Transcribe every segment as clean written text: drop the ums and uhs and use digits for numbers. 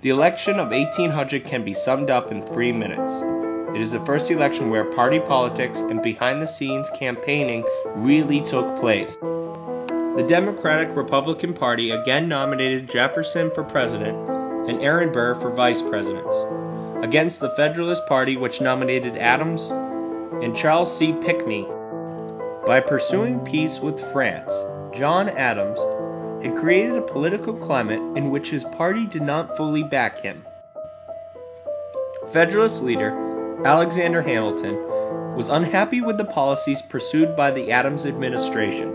The election of 1800 can be summed up in 3 minutes. It is the first election where party politics and behind-the-scenes campaigning really took place. The Democratic-Republican Party again nominated Jefferson for president and Aaron Burr for vice president, against the Federalist Party, which nominated Adams and Charles C. Pinckney. By pursuing peace with France, John Adams had created a political climate in which his party did not fully back him. Federalist leader Alexander Hamilton was unhappy with the policies pursued by the Adams administration.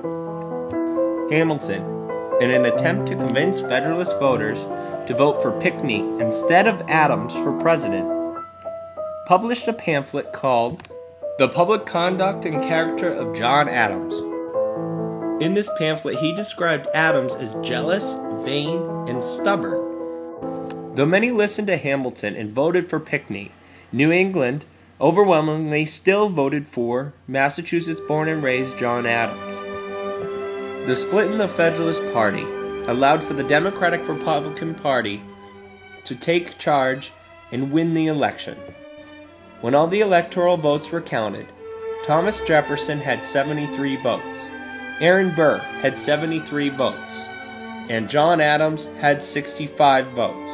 Hamilton, in an attempt to convince Federalist voters to vote for Pinckney instead of Adams for president, published a pamphlet called The Public Conduct and Character of John Adams. In this pamphlet, he described Adams as jealous, vain, and stubborn. Though many listened to Hamilton and voted for Pinckney, New England overwhelmingly still voted for Massachusetts-born and raised John Adams. The split in the Federalist Party allowed for the Democratic-Republican Party to take charge and win the election. When all the electoral votes were counted, Thomas Jefferson had 73 votes, Aaron Burr had 73 votes, and John Adams had 65 votes.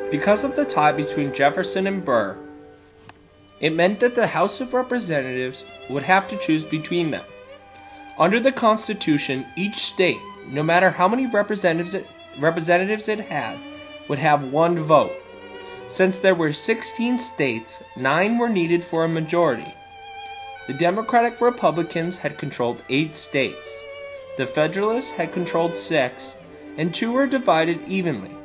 Because of the tie between Jefferson and Burr, it meant that the House of Representatives would have to choose between them. Under the Constitution, each state, no matter how many representatives it had, would have one vote. Since there were 16 states, 9 were needed for a majority. The Democratic Republicans had controlled 8 states. The Federalists had controlled 6, and 2 were divided evenly.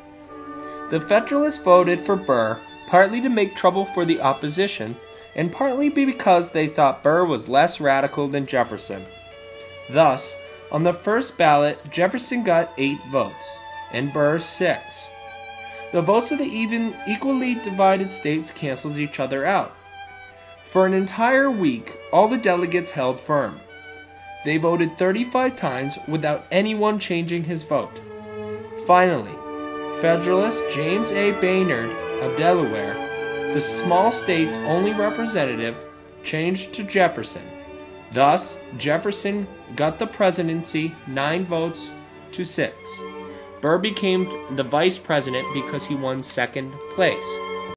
The Federalists voted for Burr partly to make trouble for the opposition, and partly because they thought Burr was less radical than Jefferson. Thus, on the first ballot, Jefferson got 8 votes, and Burr 6. The votes of the equally divided states canceled each other out. For an entire week, all the delegates held firm. They voted 35 times without anyone changing his vote. Finally, Federalist James A. Baynard of Delaware, the small state's only representative, changed to Jefferson. Thus, Jefferson got the presidency 9 votes to 6. Burr became the vice president because he won second place.